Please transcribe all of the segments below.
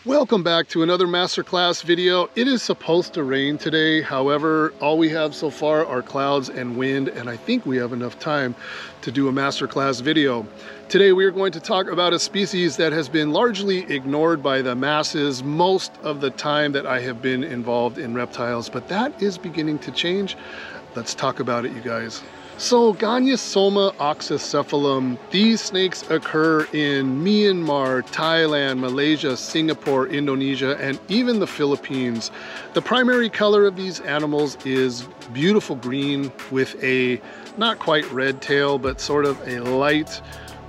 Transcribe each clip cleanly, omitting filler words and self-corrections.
Welcome back to another Masterclass video. It is supposed to rain today. However, all we have so far are clouds and wind, and I think we have enough time to do a Masterclass video. Today we are going to talk about a species that has been largely ignored by the masses most of the time that I have been involved in reptiles, but that is beginning to change. Let's talk about it, you guys. So Gonyosoma oxycephalum, these snakes occur in Myanmar, Thailand, Malaysia, Singapore, Indonesia, and even the Philippines. The primary color of these animals is beautiful green with a not quite red tail, but sort of a light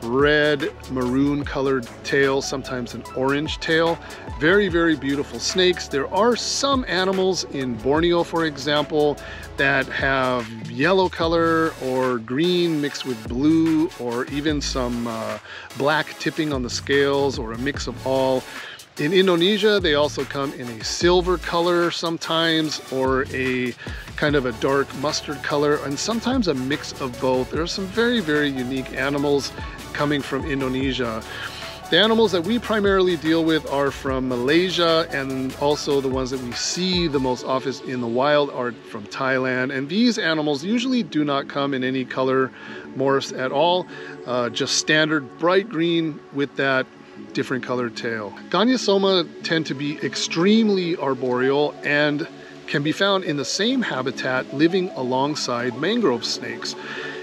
red maroon colored tail, sometimes an orange tail. Very, very beautiful snakes. There are some animals in Borneo, for example, that have yellow color or green mixed with blue, or even some black tipping on the scales, or a mix of all. In Indonesia, they also come in a silver color sometimes, or a kind of a dark mustard color, and sometimes a mix of both. There are some very, very unique animals coming from Indonesia. The animals that we primarily deal with are from Malaysia, and also the ones that we see the most often in the wild are from Thailand. And these animals usually do not come in any color morphs at all, just standard bright green with that different colored tail. Gonyosoma tend to be extremely arboreal and can be found in the same habitat living alongside mangrove snakes.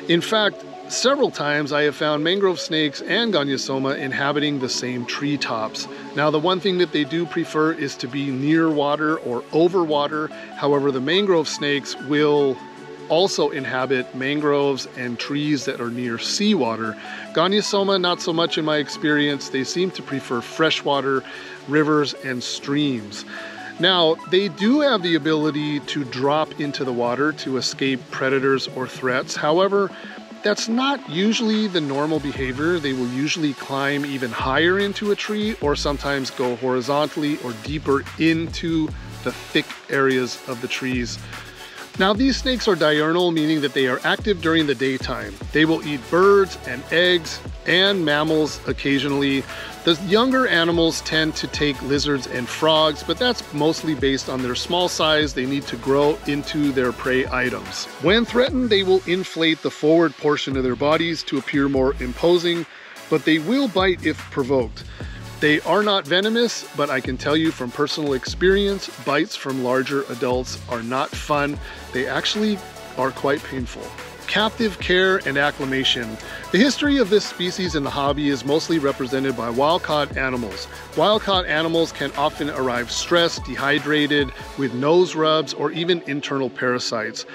In fact, several times I have found mangrove snakes and Gonyosoma inhabiting the same treetops. Now, the one thing that they do prefer is to be near water or over water. However, the mangrove snakes will also inhabit mangroves and trees that are near seawater. Gonyosoma, not so much in my experience. They seem to prefer freshwater, rivers, and streams. Now, they do have the ability to drop into the water to escape predators or threats. However, that's not usually the normal behavior. They will usually climb even higher into a tree, or sometimes go horizontally or deeper into the thick areas of the trees. Now, these snakes are diurnal, meaning that they are active during the daytime. They will eat birds and eggs and mammals occasionally. The younger animals tend to take lizards and frogs, but that's mostly based on their small size. They need to grow into their prey items. When threatened, they will inflate the forward portion of their bodies to appear more imposing, but they will bite if provoked. They are not venomous, but I can tell you from personal experience, bites from larger adults are not fun. They actually are quite painful. Captive care and acclimation. The history of this species in the hobby is mostly represented by wild-caught animals. Wild-caught animals can often arrive stressed, dehydrated, with nose rubs, or even internal parasites.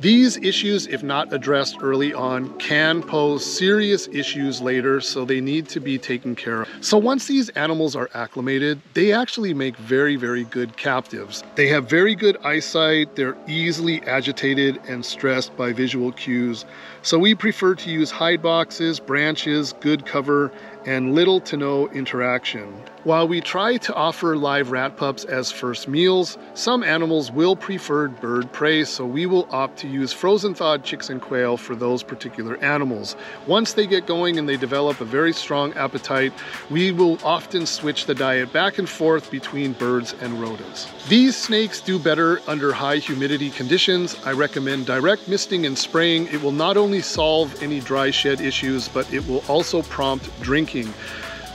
These issues, if not addressed early on, can pose serious issues later, so they need to be taken care of. So once these animals are acclimated, they actually make very, very good captives. They have very good eyesight, they're easily agitated and stressed by visual cues. So we prefer to use hide boxes, branches, good cover, and little to no interaction. While we try to offer live rat pups as first meals, some animals will prefer bird prey, so we will opt to use frozen thawed chicks and quail for those particular animals. Once they get going and they develop a very strong appetite, we will often switch the diet back and forth between birds and rodents. These snakes do better under high humidity conditions. I recommend direct misting and spraying. It will not only solve any dry shed issues, but it will also prompt drinking.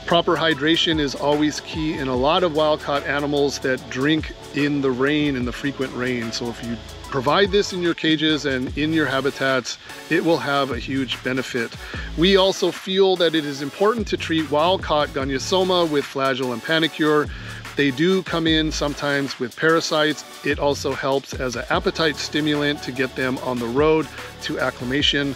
Proper hydration is always key in a lot of wild-caught animals that drink in the rain, in the frequent rain. So if you provide this in your cages and in your habitats, it will have a huge benefit. We also feel that it is important to treat wild-caught Gonyosoma with Flagyl and Panicure. They do come in sometimes with parasites. It also helps as an appetite stimulant to get them on the road to acclimation.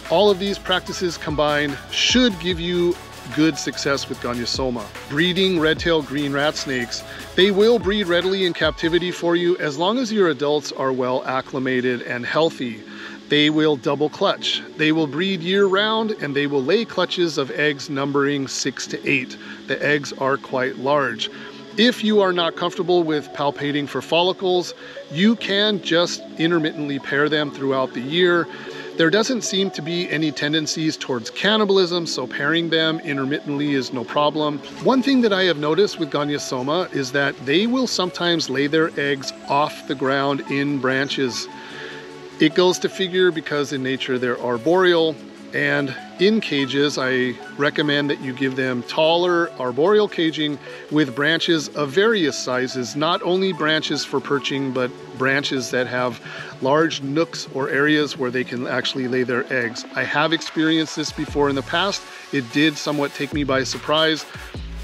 All of these practices combined should give you good success with Gonyosoma. Breeding red-tail green rat snakes. They will breed readily in captivity for you as long as your adults are well acclimated and healthy. They will double clutch. They will breed year-round, and they will lay clutches of eggs numbering 6 to 8. The eggs are quite large. If you are not comfortable with palpating for follicles, you can just intermittently pair them throughout the year. There doesn't seem to be any tendencies towards cannibalism, so pairing them intermittently is no problem. One thing that I have noticed with Gonyosoma is that they will sometimes lay their eggs off the ground in branches. It goes to figure because in nature they're arboreal, and in cages I recommend that you give them taller arboreal caging with branches of various sizes, not only branches for perching, but branches that have large nooks or areas where they can actually lay their eggs. I have experienced this before in the past. It did somewhat take me by surprise.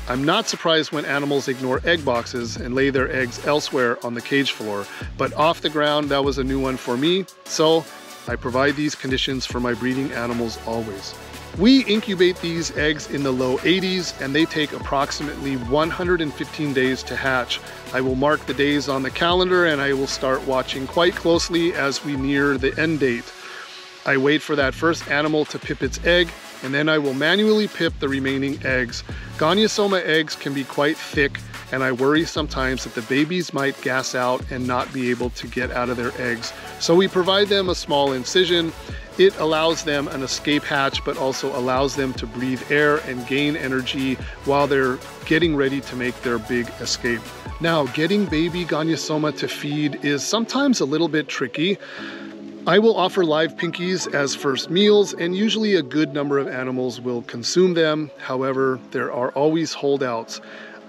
I'm not surprised when animals ignore egg boxes and lay their eggs elsewhere on the cage floor, but off the ground, that was a new one for me. So I provide these conditions for my breeding animals always. We incubate these eggs in the low 80s and they take approximately 115 days to hatch. I will mark the days on the calendar and I will start watching quite closely as we near the end date. I wait for that first animal to pip its egg, and then I will manually pip the remaining eggs. Gonyosoma eggs can be quite thick, and I worry sometimes that the babies might gas out and not be able to get out of their eggs. So we provide them a small incision. It allows them an escape hatch, but also allows them to breathe air and gain energy while they're getting ready to make their big escape. Now, getting baby Gonyosoma to feed is sometimes a little bit tricky. I will offer live pinkies as first meals, and usually a good number of animals will consume them. However, there are always holdouts.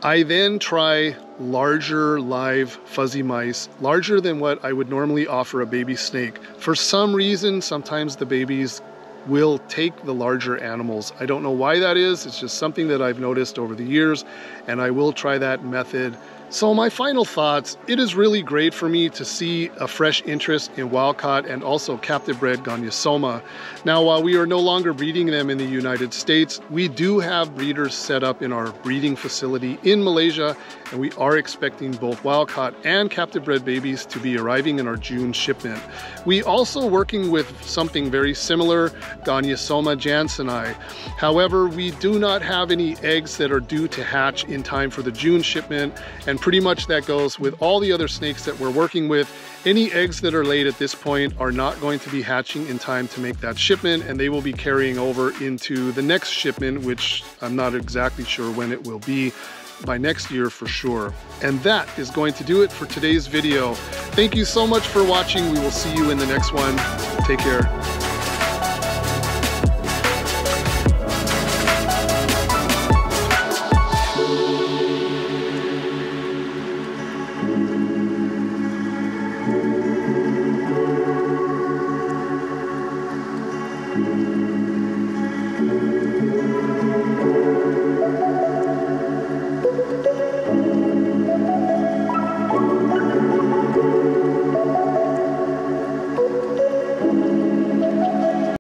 I then try larger live fuzzy mice, larger than what I would normally offer a baby snake. For some reason, sometimes the babies will take the larger animals. I don't know why that is. It's just something that I've noticed over the years, and I will try that method. So my final thoughts, it is really great for me to see a fresh interest in wild-caught and also captive-bred Gonyosoma. Now, while we are no longer breeding them in the United States, we do have breeders set up in our breeding facility in Malaysia, and we are expecting both wild-caught and captive-bred babies to be arriving in our June shipment. We also working with something very similar, Gonyosoma jansenii. However, we do not have any eggs that are due to hatch in time for the June shipment, and pretty much that goes with all the other snakes that we're working with. Any eggs that are laid at this point are not going to be hatching in time to make that shipment, and they will be carrying over into the next shipment, which I'm not exactly sure when it will be, by next year for sure. And that is going to do it for today's video. Thank you so much for watching. We will see you in the next one. Take care.